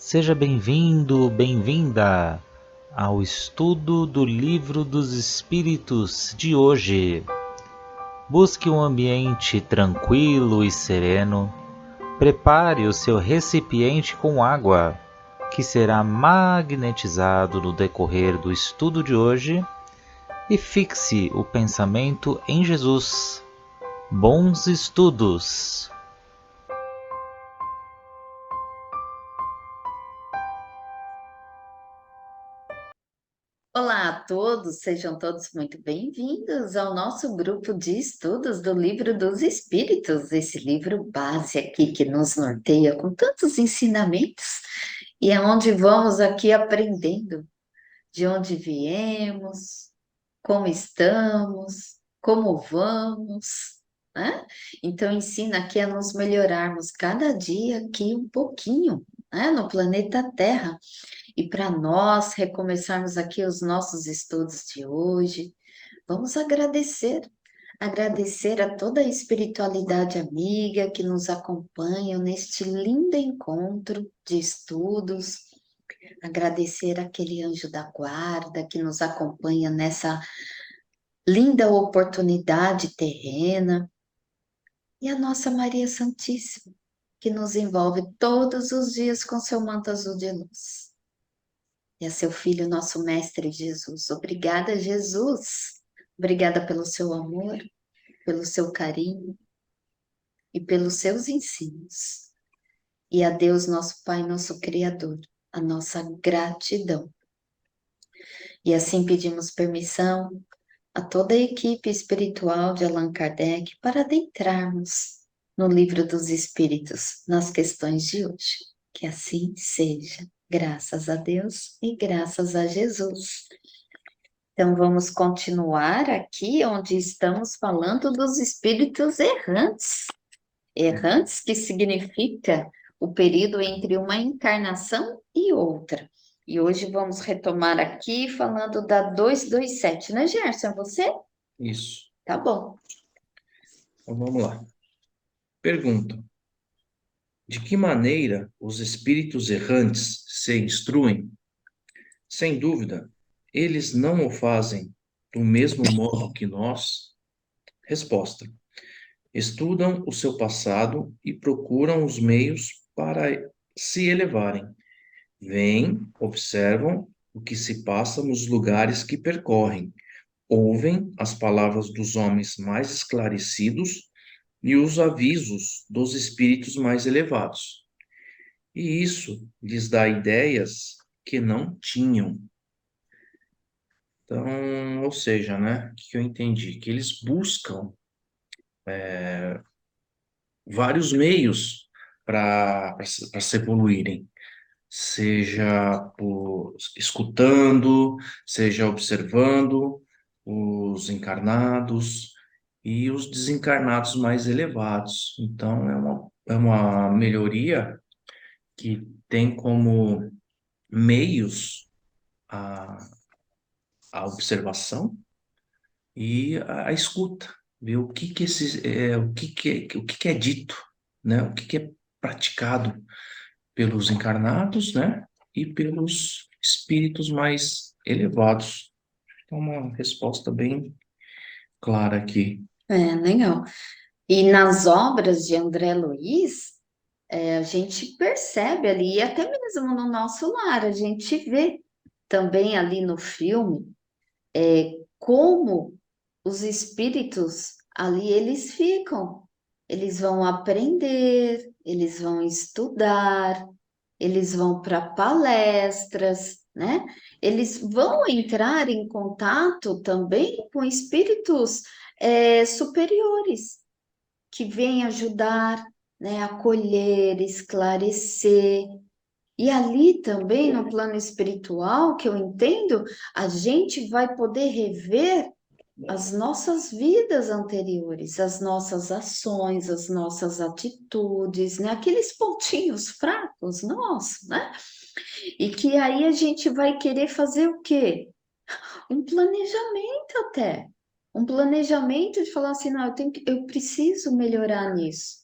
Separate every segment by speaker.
Speaker 1: Seja bem-vindo, bem-vinda ao estudo do Livro dos Espíritos de hoje. Busque um ambiente tranquilo e sereno. Prepare o seu recipiente com água, que será magnetizado no decorrer do estudo de hoje, e fixe o pensamento em Jesus. Bons estudos!
Speaker 2: Olá a todos, sejam todos muito bem-vindos ao nosso grupo de estudos do Livro dos Espíritos, esse livro base aqui que nos norteia com tantos ensinamentos e é onde vamos aqui aprendendo de onde viemos, como estamos, como vamos, né? Então ensina aqui a nos melhorarmos cada dia aqui um pouquinho, né, no planeta Terra. E para nós recomeçarmos aqui os nossos estudos de hoje, vamos agradecer a toda a espiritualidade amiga que nos acompanha neste lindo encontro de estudos, agradecer aquele anjo da guarda que nos acompanha nessa linda oportunidade terrena e a nossa Maria Santíssima, que nos envolve todos os dias com seu manto azul de luz. E a seu Filho, nosso Mestre Jesus. Obrigada, Jesus. Obrigada pelo seu amor, pelo seu carinho e pelos seus ensinos. E a Deus, nosso Pai, nosso Criador, a nossa gratidão. E assim pedimos permissão a toda a equipe espiritual de Allan Kardec para adentrarmos no Livro dos Espíritos, nas questões de hoje. Que assim seja. Graças a Deus e graças a Jesus. Então, vamos continuar aqui onde estamos falando dos espíritos errantes. Errantes, que significa o período entre uma encarnação e outra. E hoje vamos retomar aqui falando da 227, né, Gerson? É você?
Speaker 3: Isso.
Speaker 2: Tá bom.
Speaker 3: Então vamos lá. Pergunta: de que maneira os espíritos errantes se instruem? Sem dúvida, eles não o fazem do mesmo modo que nós. Resposta: estudam o seu passado e procuram os meios para se elevarem. Vêm, observam o que se passa nos lugares que percorrem, ouvem as palavras dos homens mais esclarecidos e os avisos dos espíritos mais elevados. E isso lhes dá ideias que não tinham. Então, ou seja, né, o que eu entendi? Que eles buscam vários meios para se evoluírem, seja por escutando, seja observando os encarnados e os desencarnados mais elevados. Então, é uma melhoria que tem como meios a, a observação e a escuta, ver o que que é dito, né? O que que é praticado pelos encarnados, né? E pelos espíritos mais elevados. Então, uma resposta bem clara aqui.
Speaker 2: É, legal. E nas obras de André Luiz, a gente percebe ali, e até mesmo no nosso lar, a gente vê também ali no filme, como os espíritos ali eles ficam, eles vão aprender, eles vão estudar, eles vão para palestras, né? Eles vão entrar em contato também com espíritos superiores que vêm ajudar, né, acolher, esclarecer. E ali também, no plano espiritual, que eu entendo, a gente vai poder rever as nossas vidas anteriores, as nossas ações, as nossas atitudes, né? Aqueles pontinhos fracos nossos, né? E que aí a gente vai querer fazer o quê? Um planejamento até. Um planejamento de falar assim, não, eu preciso melhorar nisso.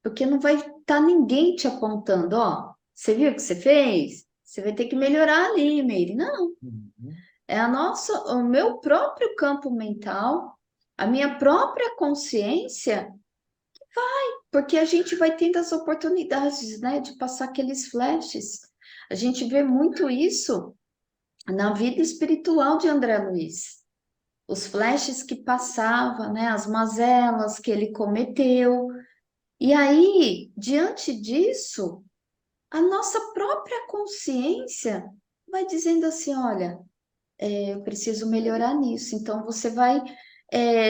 Speaker 2: Porque não vai estar ninguém te apontando, ó, Você viu o que você fez? Você vai ter que melhorar ali, Meire. Não,
Speaker 3: Uhum.
Speaker 2: é o meu próprio campo mental, a minha própria consciência, porque a gente vai tendo as oportunidades, né, de passar aqueles flashes. A gente vê muito isso na vida espiritual de André Luiz. Os flashes que passava, né, as mazelas que ele cometeu. E aí, diante disso, a nossa própria consciência vai dizendo assim: olha, eu preciso melhorar nisso. Então, você vai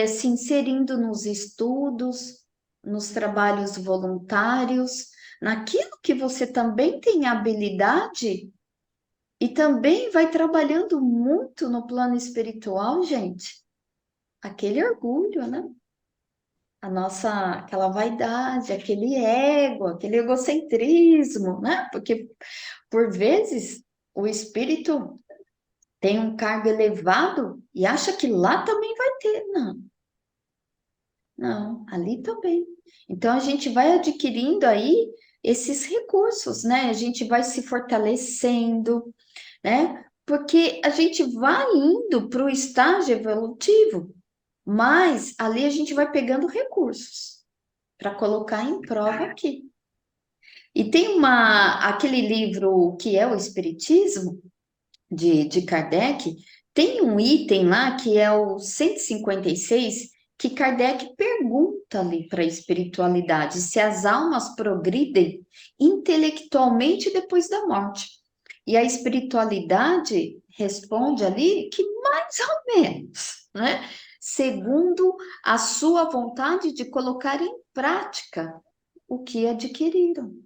Speaker 2: se inserindo nos estudos, nos trabalhos voluntários, naquilo que você também tem habilidade e também vai trabalhando muito no plano espiritual, gente. Aquele orgulho, né? Aquela vaidade, aquele ego, aquele egocentrismo, né? Porque por vezes o espírito tem um cargo elevado e acha que lá também vai ter. Não, não, ali também. Então a gente vai adquirindo aí esses recursos, né? A gente vai se fortalecendo, né? Porque a gente vai indo para o estágio evolutivo, mas ali a gente vai pegando recursos para colocar em prova aqui. E tem aquele livro que é o Espiritismo, de Kardec, tem um item lá que é o 156, que Kardec pergunta ali para a espiritualidade se as almas progridem intelectualmente depois da morte. E a espiritualidade responde ali que mais ou menos, né? Segundo a sua vontade de colocar em prática o que adquiriram.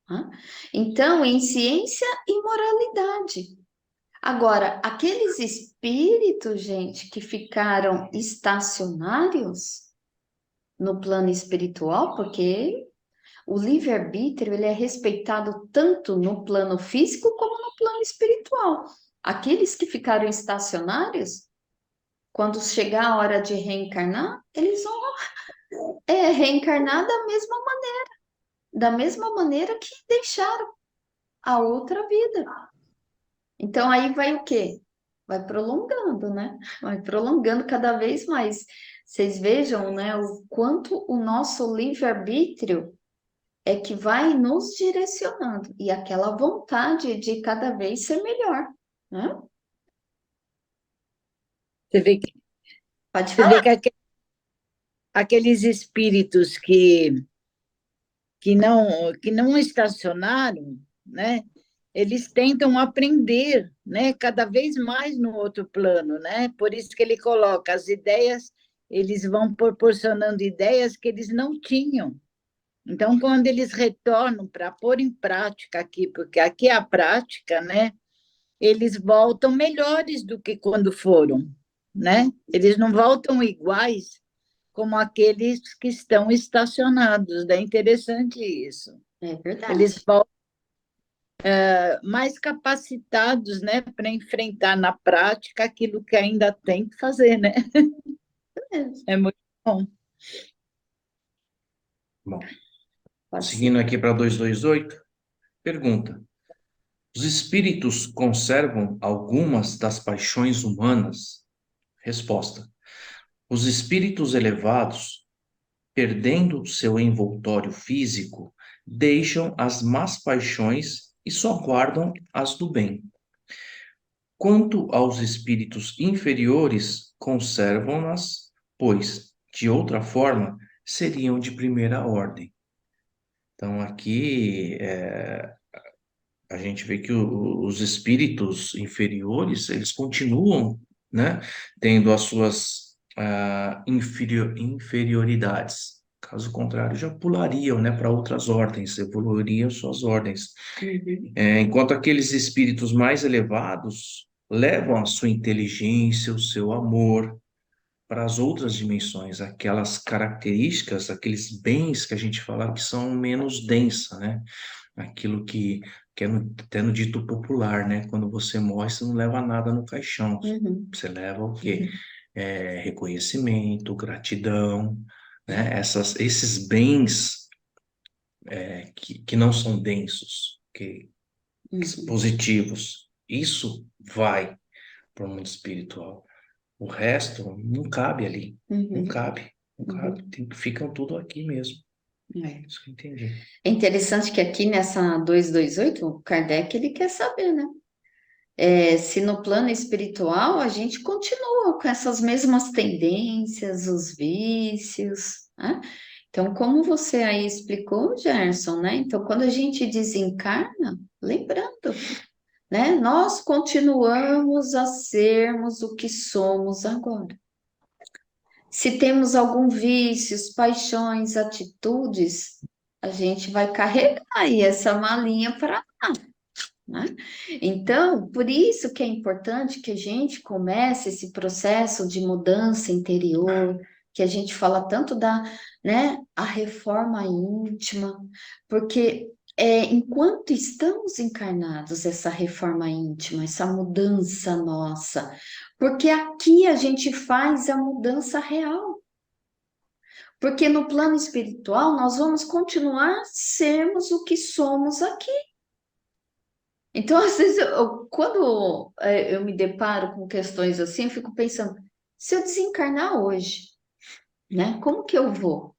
Speaker 2: Né? Então, em ciência e moralidade. Agora, aqueles espíritos, gente, que ficaram estacionários no plano espiritual, porque o livre-arbítrio ele é respeitado tanto no plano físico como no plano espiritual. Aqueles que ficaram estacionários, quando chegar a hora de reencarnar, eles vão reencarnar da mesma maneira que deixaram a outra vida. Então aí vai o quê? Vai prolongando, né? Vai prolongando cada vez mais. Vocês vejam, né, o quanto o nosso livre-arbítrio é que vai nos direcionando e aquela vontade de cada vez ser melhor, né?
Speaker 4: Você vê que,
Speaker 2: Pode
Speaker 4: você vê
Speaker 2: falar.
Speaker 4: que aqueles espíritos que não estacionaram, né? Eles tentam aprender, né? Cada vez mais no outro plano, né? Por isso que ele coloca as ideias, eles vão proporcionando ideias que eles não tinham. Então, quando eles retornam para pôr em prática aqui, porque aqui é a prática, né? Eles voltam melhores do que quando foram, né? Eles não voltam iguais como aqueles que estão estacionados. É interessante isso.
Speaker 2: É verdade.
Speaker 4: Eles voltam mais capacitados, né, para enfrentar na prática aquilo que ainda tem que fazer, né? É muito bom.
Speaker 3: Bom,
Speaker 2: Pode
Speaker 3: seguindo
Speaker 2: ser.
Speaker 3: aqui para 228, pergunta: os espíritos conservam algumas das paixões humanas? Resposta: os espíritos elevados, perdendo seu envoltório físico, deixam as más paixões e só guardam as do bem. Quanto aos espíritos inferiores, conservam-nas, pois, de outra forma, seriam de primeira ordem. Então, aqui a gente vê que os espíritos inferiores, eles continuam, né, tendo as suas inferioridades. Caso contrário, já pulariam, né, para outras ordens, evoluiriam suas ordens.
Speaker 2: Uhum.
Speaker 3: Enquanto aqueles espíritos mais elevados levam a sua inteligência, o seu amor para as outras dimensões, aquelas características, aqueles bens que a gente fala que são menos densa, né? Aquilo que é até no dito popular, né? Quando você morre, você não leva nada no caixão.
Speaker 2: Uhum.
Speaker 3: Você leva o quê? Reconhecimento, gratidão, né? Esses bens que não são densos,
Speaker 2: Uhum.
Speaker 3: positivos. Isso vai para o mundo espiritual. O resto não cabe ali. Não
Speaker 2: Uhum.
Speaker 3: cabe. Não cabe.
Speaker 2: Uhum.
Speaker 3: Ficam tudo aqui mesmo.
Speaker 2: É.
Speaker 3: Isso que eu entendi.
Speaker 2: É interessante que aqui nessa 228, o Kardec ele quer saber, né? Se no plano espiritual a gente continua com essas mesmas tendências, os vícios, né? Então, como você aí explicou, Gerson, né? Então, quando a gente desencarna, lembrando, né? Nós continuamos a sermos o que somos agora. Se temos algum vícios, paixões, atitudes, a gente vai carregar aí essa malinha para lá, né? Então, por isso que é importante que a gente comece esse processo de mudança interior, que a gente fala tanto da, né, a reforma íntima, porque enquanto estamos encarnados, essa reforma íntima, essa mudança nossa, porque aqui a gente faz a mudança real. Porque no plano espiritual nós vamos continuar a sermos o que somos aqui. Então, às vezes, quando eu me deparo com questões assim, eu fico pensando, se eu desencarnar hoje, né? Como que eu vou?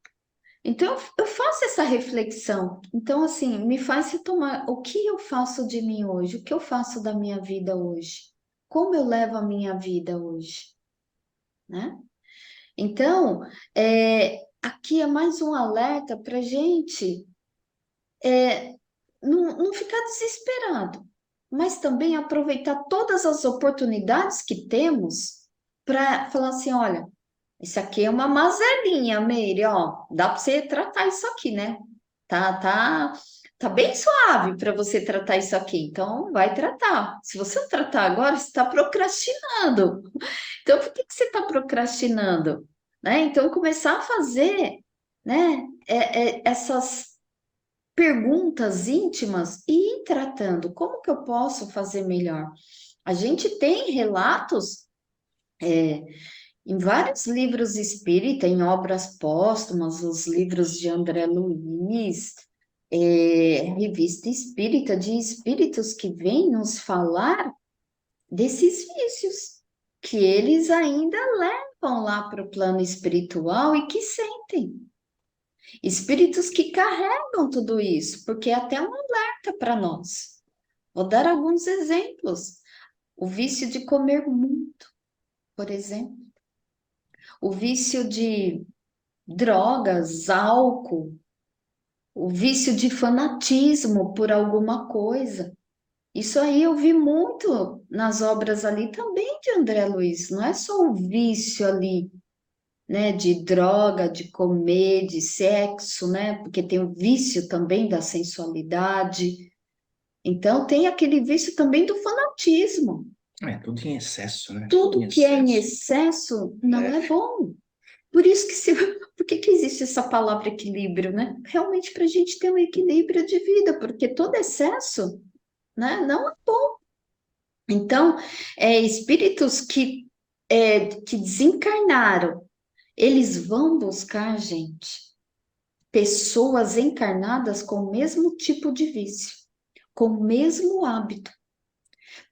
Speaker 2: Então, eu faço essa reflexão. Então, assim, me faz retomar o que eu faço de mim hoje, o que eu faço da minha vida hoje, como eu levo a minha vida hoje, né? Então, aqui é mais um alerta para gente não ficar desesperado, mas também aproveitar todas as oportunidades que temos para falar assim, olha, isso aqui é uma mazelinha, Meire, ó, dá para você tratar isso aqui, né? Tá bem suave para você tratar isso aqui, então vai tratar. Se você não tratar agora, você está procrastinando. Então, por que você está procrastinando? Né? Então, começar a fazer, né, essas perguntas íntimas e ir tratando. Como que eu posso fazer melhor? A gente tem relatos em vários livros espírita, em obras póstumas, os livros de André Luiz, revista espírita, de espíritos que vêm nos falar desses vícios, que eles ainda levam lá para o plano espiritual e que sentem. Espíritos que carregam tudo isso, porque é até um alerta para nós. Vou dar alguns exemplos. O vício de comer muito, por exemplo. O vício de drogas, álcool. O vício de fanatismo por alguma coisa. Isso aí eu vi muito nas obras ali também de André Luiz. Não é só o vício ali, né, de droga, de comer, de sexo, né? Porque tem o vício também da sensualidade. Então tem aquele vício também do fanatismo.
Speaker 3: Tudo em excesso, né? Tudo em
Speaker 2: Tudo que é em
Speaker 3: excesso.
Speaker 2: excesso não
Speaker 3: É,
Speaker 2: é bom. Por isso que por que existe essa palavra equilíbrio, né? Realmente para a gente ter um equilíbrio de vida, porque todo excesso, né, não é bom. Então, espíritos que desencarnaram, eles vão buscar, gente, pessoas encarnadas com o mesmo tipo de vício, com o mesmo hábito,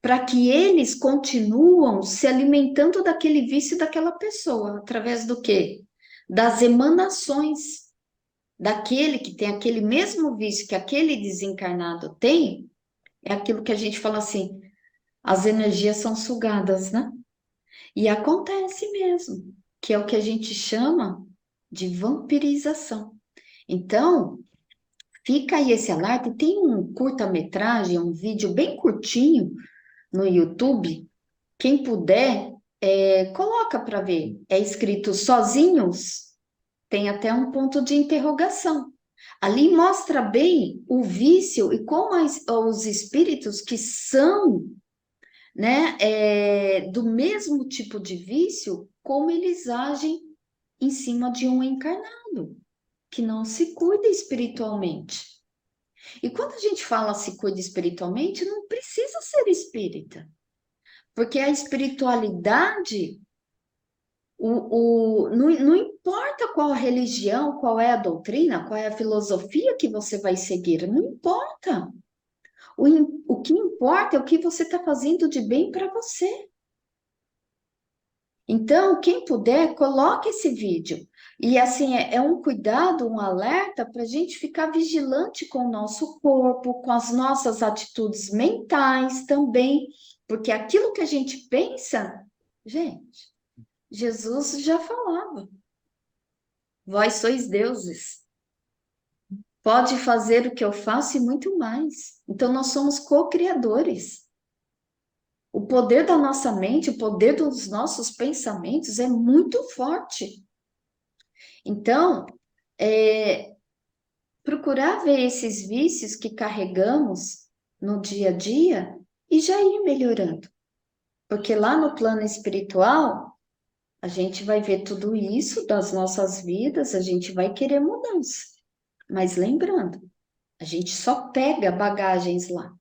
Speaker 2: para que eles continuam se alimentando daquele vício daquela pessoa, através do quê? Das emanações daquele que tem aquele mesmo vício que aquele desencarnado tem, é aquilo que a gente fala assim, as energias são sugadas, né? E acontece mesmo, que é o que a gente chama de vampirização. Então, fica aí esse alerta. E tem um curta-metragem, um vídeo bem curtinho no YouTube. Quem puder, coloca para ver. É escrito Sozinhos, tem até um ponto de interrogação. Ali mostra bem o vício e como os espíritos que são, né, do mesmo tipo de vício, como eles agem em cima de um encarnado, que não se cuida espiritualmente. E quando a gente fala se cuida espiritualmente, não precisa ser espírita, porque a espiritualidade Não importa qual a religião, qual é a doutrina, qual é a filosofia que você vai seguir, não importa. O que importa é o que você está fazendo de bem para você. Então, quem puder, coloque esse vídeo. E assim, é um cuidado, um alerta para a gente ficar vigilante com o nosso corpo, com as nossas atitudes mentais também, porque aquilo que a gente pensa, gente, Jesus já falava: vós sois deuses, pode fazer o que eu faço e muito mais. Então, nós somos co-criadores. O poder da nossa mente, o poder dos nossos pensamentos é muito forte. Então, é, procurar ver esses vícios que carregamos no dia a dia e já ir melhorando. Porque lá no plano espiritual, a gente vai ver tudo isso das nossas vidas, a gente vai querer mudança. Mas lembrando, a gente só pega bagagens lá,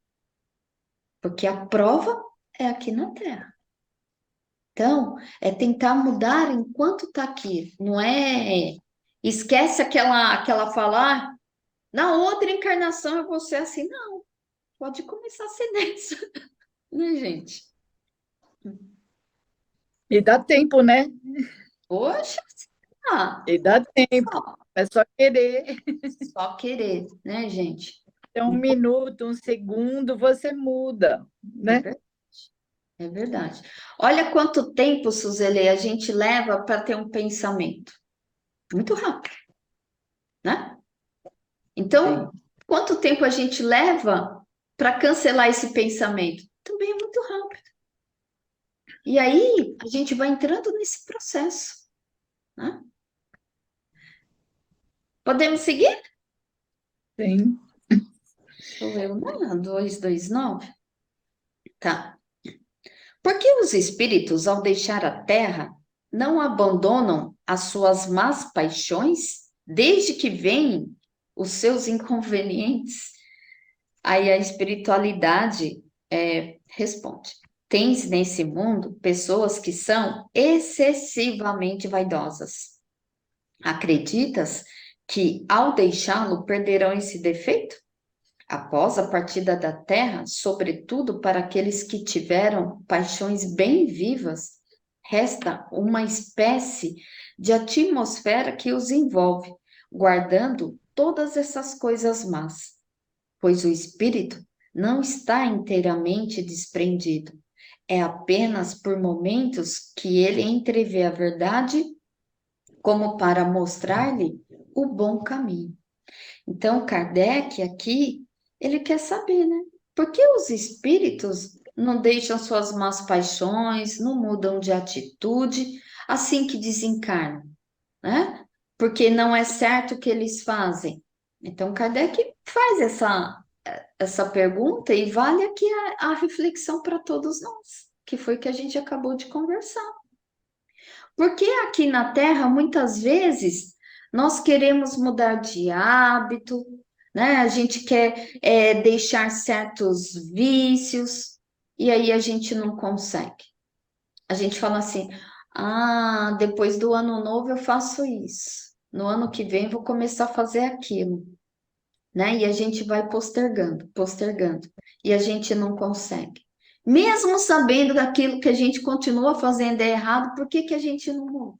Speaker 2: porque a prova é aqui na Terra. Então, é tentar mudar enquanto está aqui. Não é esquece aquela falar, na outra encarnação eu vou ser assim. Não, pode começar a ser nessa, né, gente?
Speaker 4: E dá tempo, né?
Speaker 2: Poxa,
Speaker 4: E dá tempo.
Speaker 2: só,
Speaker 4: É só querer.
Speaker 2: só querer, né, gente?
Speaker 4: É um minuto, um segundo, você muda,
Speaker 2: É
Speaker 4: né?
Speaker 2: verdade. É verdade. Olha quanto tempo, Suzele, a gente leva para ter um pensamento. Muito rápido, né? Então,
Speaker 4: Sim.
Speaker 2: quanto tempo a gente leva para cancelar esse pensamento? Também é muito rápido. E aí, a gente vai entrando nesse processo, né? Podemos seguir?
Speaker 4: Sim.
Speaker 2: Sou eu, né? 229. Tá. Porque os espíritos, ao deixar a Terra, não abandonam as suas más paixões, desde que vêm os seus inconvenientes? Aí a espiritualidade responde: tens nesse mundo pessoas que são excessivamente vaidosas. Acreditas que ao deixá-lo perderão esse defeito? Após a partida da terra, sobretudo para aqueles que tiveram paixões bem vivas, resta uma espécie de atmosfera que os envolve, guardando todas essas coisas más, pois o espírito não está inteiramente desprendido. É apenas por momentos que ele entrevê a verdade como para mostrar-lhe o bom caminho. Então, Kardec aqui, ele quer saber, né? Por que os espíritos não deixam suas más paixões, não mudam de atitude assim que desencarnam, né? Porque não é certo o que eles fazem. Então, Kardec faz essa pergunta e vale aqui a reflexão para todos nós, que foi que a gente acabou de conversar. Porque aqui na Terra, muitas vezes, nós queremos mudar de hábito, né? A gente quer deixar certos vícios, e aí a gente não consegue. A gente fala assim: ah, depois do ano novo eu faço isso. No ano que vem vou começar a fazer aquilo, né? E a gente vai postergando, postergando, e a gente não consegue. Mesmo sabendo que aquilo que a gente continua fazendo é errado, por que que a gente não muda?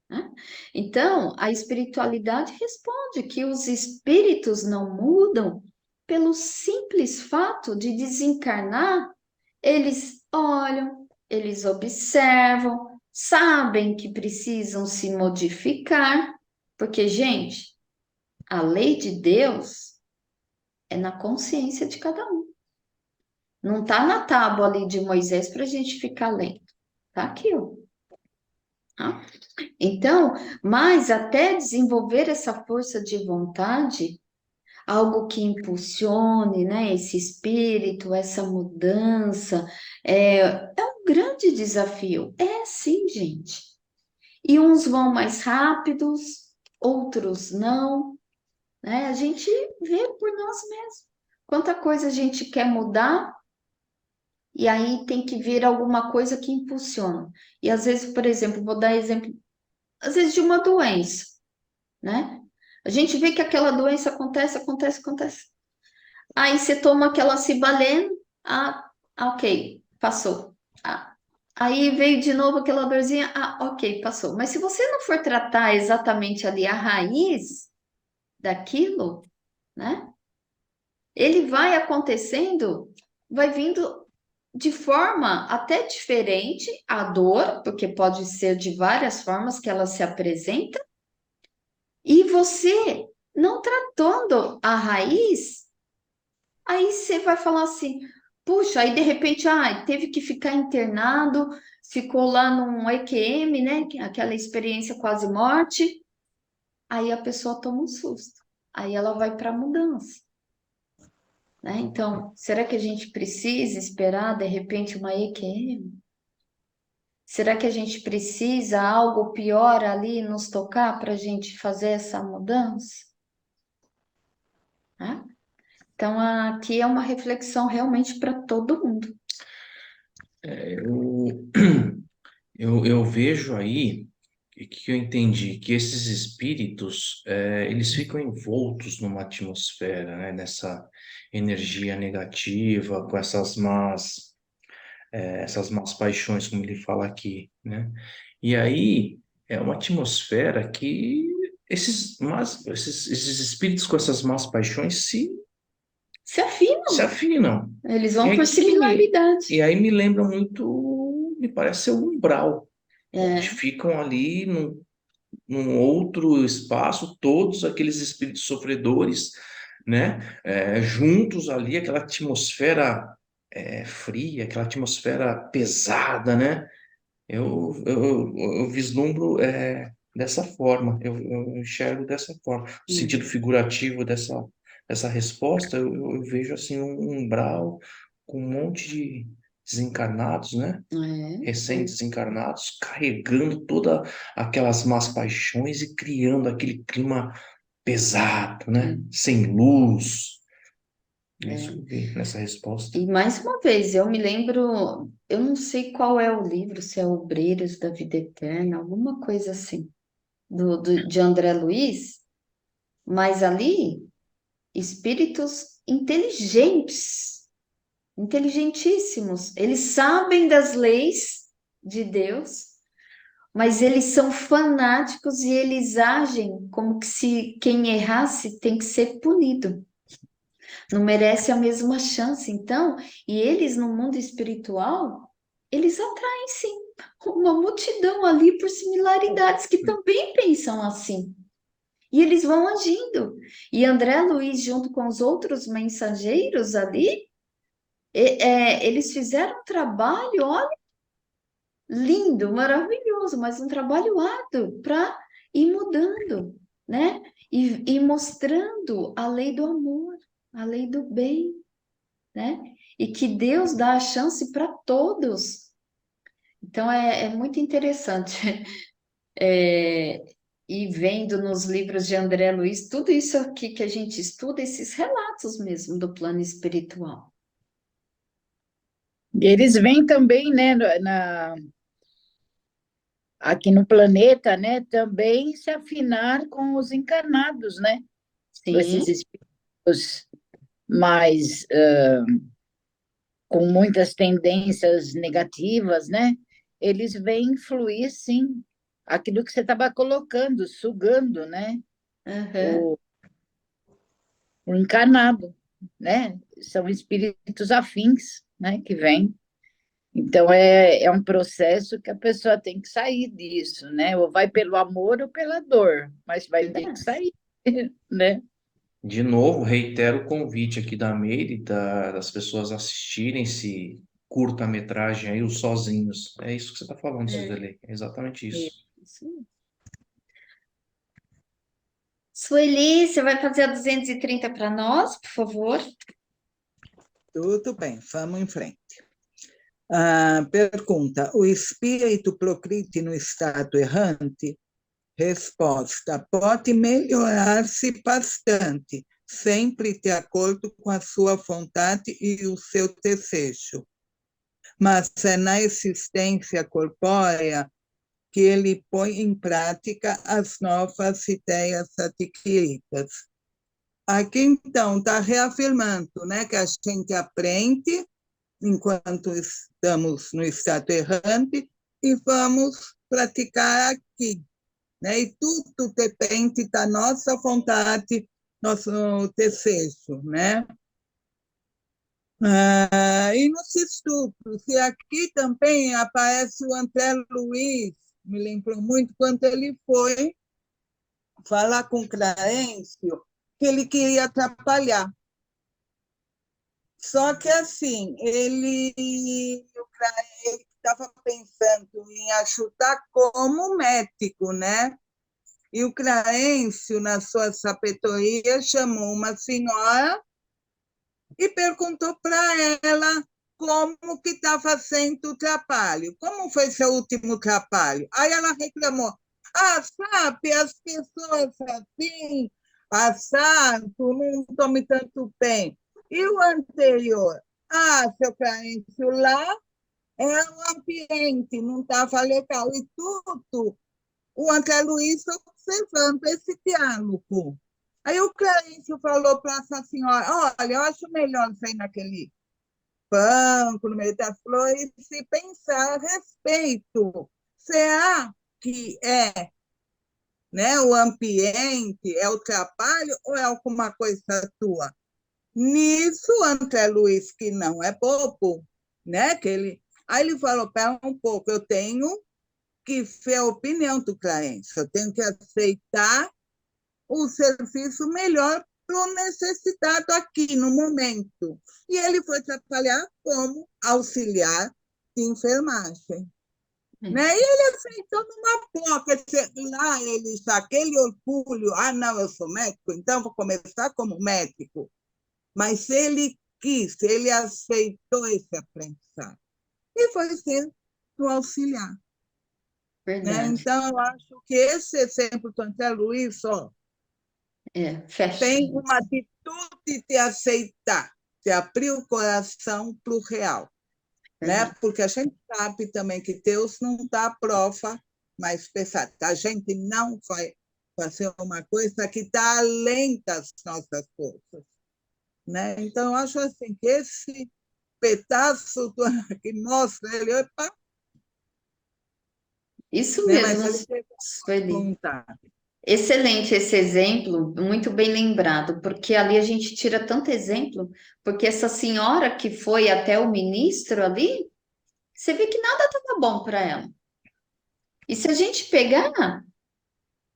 Speaker 2: Né? Então, a espiritualidade responde que os espíritos não mudam pelo simples fato de desencarnar. Eles olham, eles observam, sabem que precisam se modificar, porque, gente, a lei de Deus é na consciência de cada um. Não está na tábua ali de Moisés para a gente ficar lendo. Está aqui, ó. Tá? Então, mas até desenvolver essa força de vontade, algo que impulsione, né, esse espírito, essa mudança, é um grande desafio. É sim, gente. E uns vão mais rápidos, outros não, né? A gente vê por nós mesmos. Quanta coisa a gente quer mudar e aí tem que vir alguma coisa que impulsiona. E às vezes, por exemplo, vou dar exemplo, às vezes de uma doença, né? A gente vê que aquela doença acontece. Aí você toma aquela cibalena, ok, passou. Ah, aí veio de novo aquela dorzinha, ok, passou. Mas se você não for tratar exatamente ali a raiz daquilo, né? Ele vai acontecendo, vai vindo de forma até diferente a dor, porque pode ser de várias formas que ela se apresenta, e você não tratando a raiz, aí você vai falar assim, puxa, aí de repente, teve que ficar internado, ficou lá num EQM, né? Aquela experiência quase morte, aí a pessoa toma um susto, aí ela vai para a mudança. Né? Então, será que a gente precisa esperar, de repente, uma EQM? Será que a gente precisa algo pior ali nos tocar para a gente fazer essa mudança? Né? Então, aqui é uma reflexão realmente para todo mundo.
Speaker 3: Eu, eu vejo aí, o que eu entendi, que esses espíritos, eles ficam envoltos numa atmosfera, né, nessa energia negativa, com essas más paixões, como ele fala aqui, né? E aí é uma atmosfera que esses espíritos com essas más paixões
Speaker 2: Se
Speaker 3: se
Speaker 2: afinam,
Speaker 3: afinam.
Speaker 2: eles
Speaker 3: E
Speaker 2: vão por
Speaker 3: aqui,
Speaker 2: similaridade.
Speaker 3: e aí me lembra muito, me parece ser o umbral, onde
Speaker 2: É,
Speaker 3: ficam ali num outro espaço, todos aqueles espíritos sofredores, né? Juntos ali, aquela atmosfera fria, aquela atmosfera pesada, né? Eu vislumbro dessa forma, eu enxergo dessa forma. O sentido figurativo dessa resposta, eu vejo assim um umbral com um monte de desencarnados, né? Recém-desencarnados, carregando todas aquelas más paixões e criando aquele clima pesado, né? Sem luz. Isso
Speaker 2: é.
Speaker 3: eu vi nessa resposta.
Speaker 2: E mais uma vez, eu me lembro, eu não sei qual é o livro, se é Obreiros da Vida Eterna, alguma coisa assim, de André Luiz, mas ali, espíritos inteligentes, inteligentíssimos, eles sabem das leis de Deus, mas eles são fanáticos e eles agem como que se quem errasse tem que ser punido. Não merece a mesma chance, então, e eles no mundo espiritual, eles atraem sim uma multidão ali por similaridades que também pensam assim. E eles vão agindo. E André Luiz, junto com os outros mensageiros ali, eles fizeram um trabalho, olha, lindo, maravilhoso, mas um trabalho árduo para ir mudando, né? E mostrando a lei do amor, a lei do bem, né? E que Deus dá a chance para todos. Então é muito interessante. E vendo nos livros de André Luiz, tudo isso aqui que a gente estuda, esses relatos mesmo do plano espiritual.
Speaker 4: E eles vêm também, né, aqui no planeta, né, também se afinar com os encarnados, né? Esses
Speaker 2: Sim,
Speaker 4: espíritos mais com muitas tendências negativas, né? Eles vêm influir, sim, aquilo que você estava colocando, sugando, né?
Speaker 2: aham,
Speaker 4: O, o encarnado, né? São espíritos afins, né? Que vêm. Então, é um processo que a pessoa tem que sair disso, né? Ou vai pelo amor ou pela dor, mas vai ter que
Speaker 2: verdade.
Speaker 4: sair, né?
Speaker 3: De novo, reitero o convite aqui da Meire, das pessoas assistirem esse curta-metragem aí, Os Sozinhos. É isso que você está falando,
Speaker 2: É,
Speaker 3: Suzeli. É exatamente isso.
Speaker 2: isso mesmo. Sueli, você vai fazer a 230 para nós, por favor?
Speaker 5: Tudo bem, vamos em frente. Pergunta: o espírito progride no estado errante? Resposta: pode melhorar-se bastante, sempre de acordo com a sua vontade e o seu desejo. mas é na existência corpórea que ele põe em prática as novas ideias adquiridas. Aqui, então, está reafirmando, né, que a gente aprende enquanto estamos no estado errante e vamos praticar aqui, né? E tudo depende da nossa vontade, nosso desejo, né? E nos estudos, e aqui também aparece o André Luiz, me lembrou muito quando ele foi falar com Clarencio, que ele queria atrapalhar. Só que, assim, ele estava pensando em ajudar como médico, né? E o Clarencio, na sua sabedoria, chamou uma senhora e perguntou para ela como que estava sendo o trabalho. Como foi seu último trabalho? Aí ela reclamou. Sabe, as pessoas assim, passaram, não estão me tanto bem. E o anterior? Seu Clarencio, lá é o ambiente, não estava legal. E tudo, o André Luiz observando esse diálogo. Aí o Clarencio falou para essa senhora, olha, eu acho melhor você ir naquele banco, no meio das flores, e pensar a respeito. Será que é, né, o ambiente, é o trabalho ou é alguma coisa tua? Nisso, André Luiz, que não é bobo, né? Aí ele falou, pera um pouco, eu tenho que ver a opinião do cliente, eu tenho que aceitar o serviço melhor para o necessitado aqui no momento. E ele foi trabalhar como auxiliar de enfermagem. Né? E ele aceitou numa boa, quer dizer, lá ele está aquele orgulho, não, eu sou médico, então vou começar como médico. Mas ele quis, ele aceitou esse aprendizado. E foi ser o auxiliar. Né? Então, eu acho que esse exemplo do André Luiz tem uma atitude de aceitar, de abrir o coração para o real. Né? Porque a gente sabe também que Deus não dá prova mais pesada. A gente não vai fazer uma coisa que está além das nossas forças. Né? Então, eu acho assim, que esse pedaço que mostra ele, opa,
Speaker 2: Isso
Speaker 5: né?
Speaker 2: mesmo,
Speaker 5: Mas ele
Speaker 2: Sueli. Excelente esse exemplo, muito bem lembrado, porque ali a gente tira tanto exemplo, porque essa senhora que foi até o ministro ali, você vê que nada estava bom para ela. E se a gente pegar,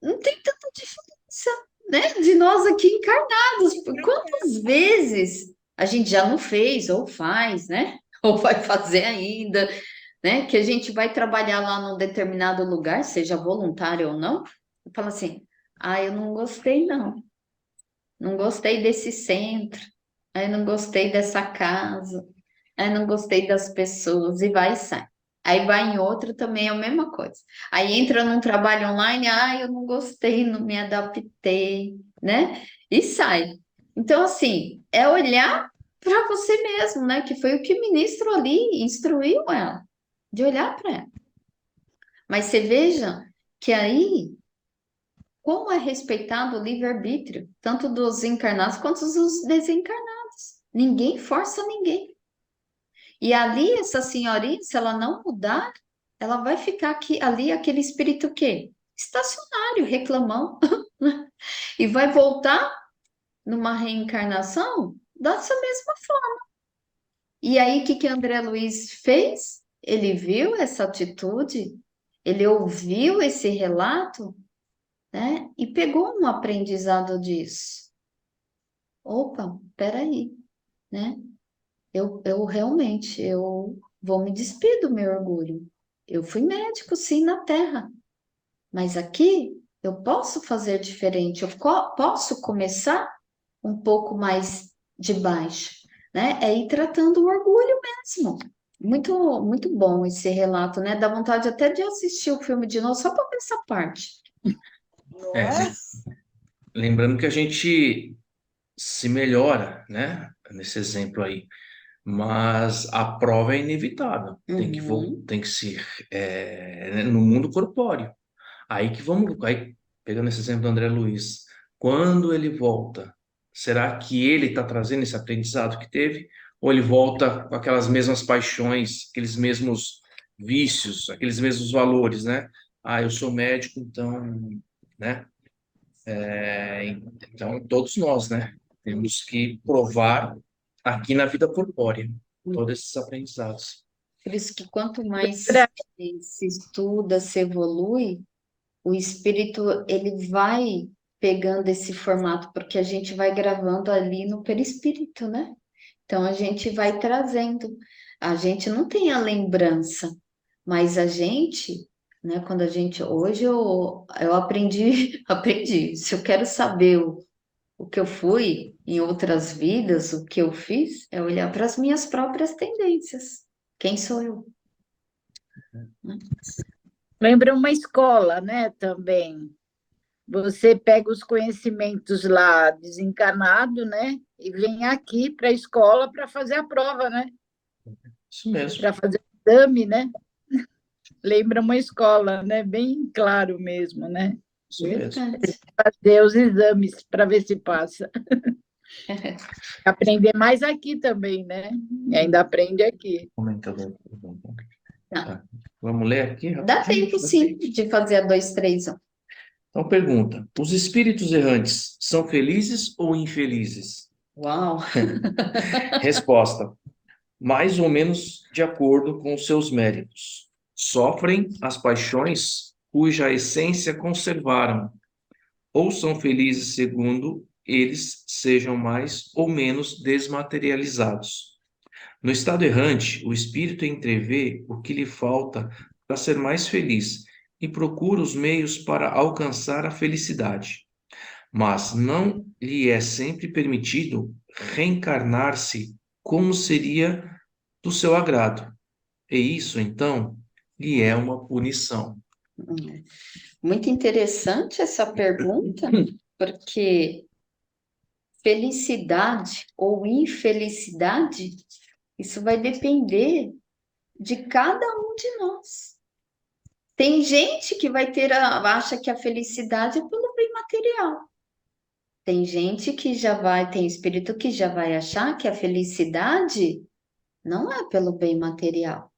Speaker 2: não tem tanta diferença, né, de nós aqui encarnados. Por quantas vezes a gente já não fez, ou faz, né? Ou vai fazer ainda, né? Que a gente vai trabalhar lá num determinado lugar, seja voluntário ou não, e fala assim, eu não gostei, não. Não gostei desse centro, aí não gostei dessa casa, aí não gostei das pessoas, e vai e sai. Aí vai em outro também é a mesma coisa. Aí entra num trabalho online, eu não gostei, não me adaptei, né? E sai. Então, assim, é olhar para você mesmo, né? Que foi o que o ministro ali instruiu ela, de olhar para ela. Mas você veja que aí como é respeitado o livre-arbítrio, tanto dos encarnados quanto dos desencarnados. Ninguém força ninguém. E ali, essa senhorinha, se ela não mudar, ela vai ficar aqui, ali aquele espírito o quê? Estacionário, reclamão. E vai voltar numa reencarnação dessa mesma forma. E aí, o que André Luiz fez? Ele viu essa atitude, ele ouviu esse relato, né? E pegou um aprendizado disso. Opa, peraí, né? Eu realmente, eu vou me despir do meu orgulho. Eu fui médico, sim, na Terra, mas aqui eu posso fazer diferente, posso começar um pouco mais de baixo, né? É ir tratando o orgulho mesmo. Muito, muito bom esse relato, né? Dá vontade até de assistir o filme de novo, só para ver essa parte.
Speaker 5: Não
Speaker 3: É,
Speaker 5: é?
Speaker 3: lembrando que a gente se melhora, né? Nesse exemplo aí. mas a prova é inevitável. Tem que ser no mundo corpóreo. Aí que vamos, aí, pegando esse exemplo do André Luiz, quando ele volta, será que ele está trazendo esse aprendizado que teve? Ou ele volta com aquelas mesmas paixões, aqueles mesmos vícios, aqueles mesmos valores, né? Ah, eu sou médico, então, né? Então, todos nós, né? Temos que provar aqui na vida corpórea todos esses aprendizados.
Speaker 2: Por isso que quanto mais se estuda, se evolui, o espírito ele vai pegando esse formato, porque a gente vai gravando ali no perispírito, né? Então a gente vai trazendo. A gente não tem a lembrança, mas a gente, né, quando a gente. Hoje eu aprendi, aprendi. Se eu quero saber o que eu fui em outras vidas, o que eu fiz, é olhar para as minhas próprias tendências. Quem sou eu?
Speaker 4: Lembra uma escola, né, também. Você pega os conhecimentos lá desencarnado, né, e vem aqui para a escola para fazer a prova, né?
Speaker 3: Isso mesmo.
Speaker 4: Para fazer o exame, né? Lembra uma escola, né? Bem claro mesmo, né?
Speaker 3: Isso mesmo.
Speaker 4: Fazer os exames para ver se passa. Aprender mais aqui também, né? E ainda aprende aqui.
Speaker 3: Comentador. Tá. Vamos ler aqui?
Speaker 2: Dá tempo, sim, de fazer a 2, 3, 1.
Speaker 3: Então, pergunta: os espíritos errantes são felizes ou infelizes?
Speaker 2: Uau!
Speaker 3: Resposta: mais ou menos de acordo com os seus méritos. Sofrem as paixões cuja essência conservaram, ou são felizes segundo eles sejam mais ou menos desmaterializados. No estado errante, o espírito entrevê o que lhe falta para ser mais feliz e procura os meios para alcançar a felicidade. Mas não lhe é sempre permitido reencarnar-se como seria do seu agrado. E isso, então, lhe é uma punição.
Speaker 2: Muito interessante essa pergunta, porque felicidade ou infelicidade, isso vai depender de cada um de nós. Tem gente que acha que a felicidade é pelo bem material. Tem gente que tem espírito que já vai achar que a felicidade não é pelo bem material.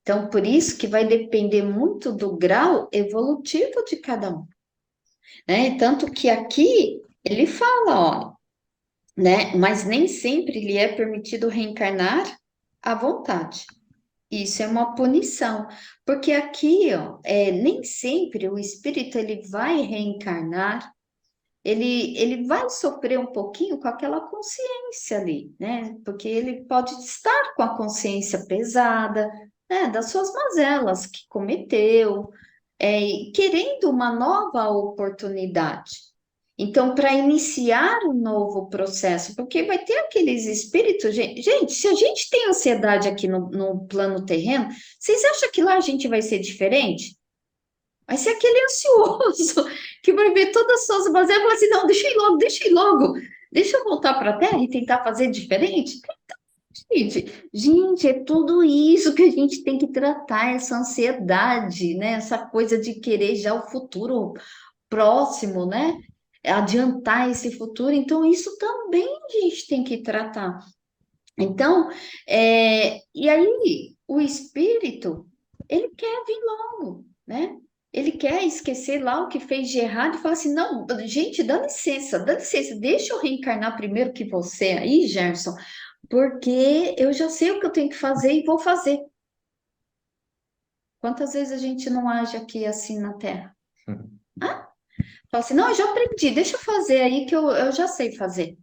Speaker 2: Então, por isso que vai depender muito do grau evolutivo de cada um, né? Tanto que aqui ele fala, ó, né? Mas nem sempre lhe é permitido reencarnar à vontade. Isso é uma punição, porque aqui, ó, nem sempre o espírito ele vai reencarnar, ele vai sofrer um pouquinho com aquela consciência ali, né? Porque ele pode estar com a consciência pesada, né? Das suas mazelas que cometeu, querendo uma nova oportunidade. Então, para iniciar um novo processo, porque vai ter aqueles espíritos, gente, se a gente tem ansiedade aqui no plano terreno, vocês acham que lá a gente vai ser diferente? Vai ser aquele ansioso que vai ver todas as suas bases e falar assim, não, deixa eu ir logo, deixa eu voltar para a Terra e tentar fazer diferente. Gente, é tudo isso que a gente tem que tratar, essa ansiedade, né? Essa coisa de querer já o futuro próximo, né? Adiantar esse futuro. Então, isso também a gente tem que tratar. Então, e aí, o espírito, ele quer vir logo, né? Ele quer esquecer lá o que fez de errado e falar assim, não, gente, dá licença, deixa eu reencarnar primeiro que você aí, Gerson, porque eu já sei o que eu tenho que fazer e vou fazer. Quantas vezes a gente não age aqui assim na Terra? Fala assim, não, eu já aprendi, deixa eu fazer aí que eu já sei fazer.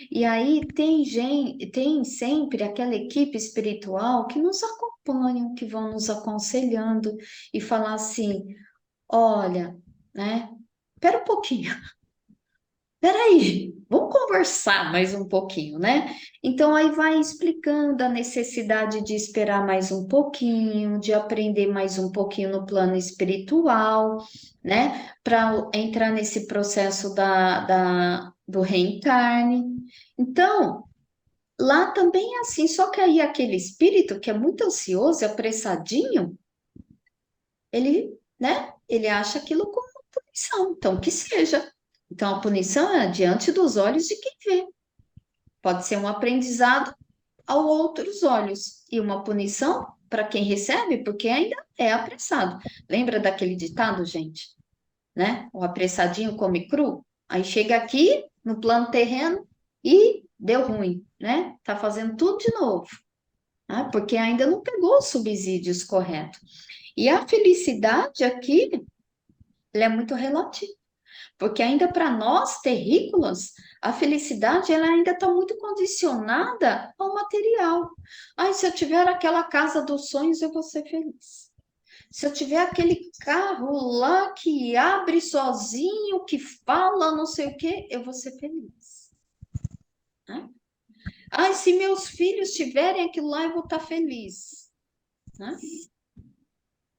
Speaker 2: E aí tem sempre aquela equipe espiritual que nos acompanham, que vão nos aconselhando e falar assim, olha, né? Espera um pouquinho. Peraí, vamos conversar mais um pouquinho, né? Então, aí vai explicando a necessidade de esperar mais um pouquinho, de aprender mais um pouquinho no plano espiritual, né? Para entrar nesse processo do reencarne. Então, lá também é assim, só que aí aquele espírito que é muito ansioso, apressadinho, ele, né, ele acha aquilo como uma punição, então que seja. Então a punição é diante dos olhos de quem vê. Pode ser um aprendizado aos outros olhos e uma punição para quem recebe, porque ainda é apressado. Lembra daquele ditado, gente? Né? O apressadinho come cru. Aí chega aqui no plano terreno e deu ruim, né? Tá fazendo tudo de novo, né? Porque ainda não pegou os subsídios corretos. E a felicidade aqui, ela é muito relativa. Porque ainda para nós, terrícolas, a felicidade ela ainda está muito condicionada ao material. Ai, se eu tiver aquela casa dos sonhos, eu vou ser feliz. Se eu tiver aquele carro lá que abre sozinho, que fala não sei o quê, eu vou ser feliz. Né? Ai, se meus filhos tiverem aquilo lá, eu vou estar feliz. Né?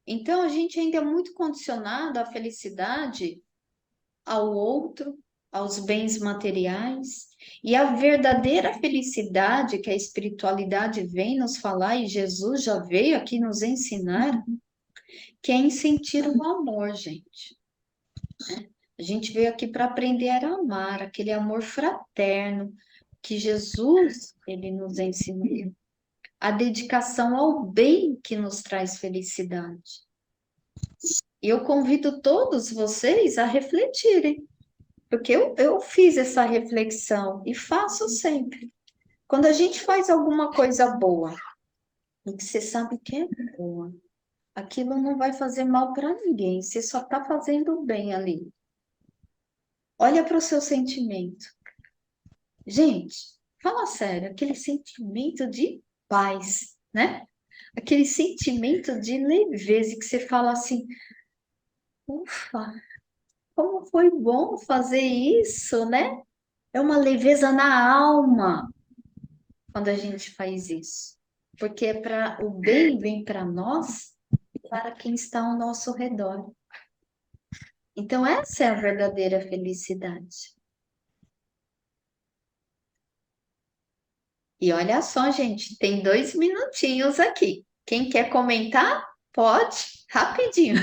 Speaker 2: Então, a gente ainda é muito condicionado à felicidade ao outro, aos bens materiais. E a verdadeira felicidade que a espiritualidade vem nos falar, e Jesus já veio aqui nos ensinar, que é em sentir o amor, gente. A gente veio aqui para aprender a amar, aquele amor fraterno que Jesus, ele nos ensinou. A dedicação ao bem que nos traz felicidade. E eu convido todos vocês a refletirem. Porque eu fiz essa reflexão e faço sempre. Quando a gente faz alguma coisa boa, e que você sabe que é boa, aquilo não vai fazer mal para ninguém, você só está fazendo bem ali. Olha para o seu sentimento. Gente, fala sério, aquele sentimento de paz, né? Aquele sentimento de leveza que você fala assim, ufa, como foi bom fazer isso, né? É uma leveza na alma quando a gente faz isso. Porque é para o bem vem para nós e para quem está ao nosso redor. Então, essa é a verdadeira felicidade. E olha só, gente, tem 2 minutinhos aqui. Quem quer comentar, pode, rapidinho.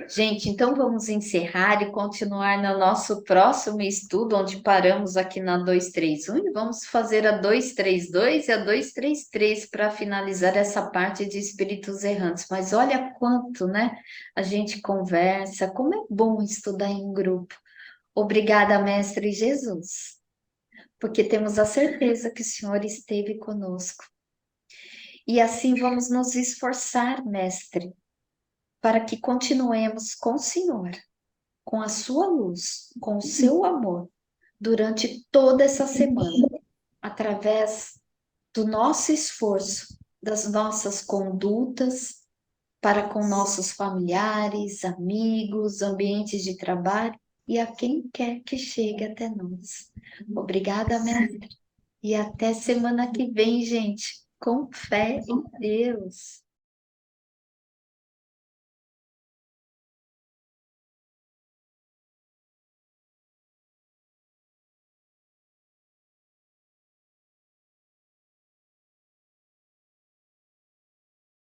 Speaker 2: Gente, então vamos encerrar e continuar no nosso próximo estudo, onde paramos aqui na 231, e vamos fazer a 232 e a 233 para finalizar essa parte de espíritos errantes. Mas olha quanto, né? A gente conversa, como é bom estudar em grupo. Obrigada, Mestre Jesus, porque temos a certeza que o Senhor esteve conosco. E assim vamos nos esforçar, Mestre, para que continuemos com o Senhor, com a sua luz, com o seu amor, durante toda essa semana, através do nosso esforço, das nossas condutas para com nossos familiares, amigos, ambientes de trabalho e a quem quer que chegue até nós. Obrigada, mestre. E até semana que vem, gente, com fé em Deus.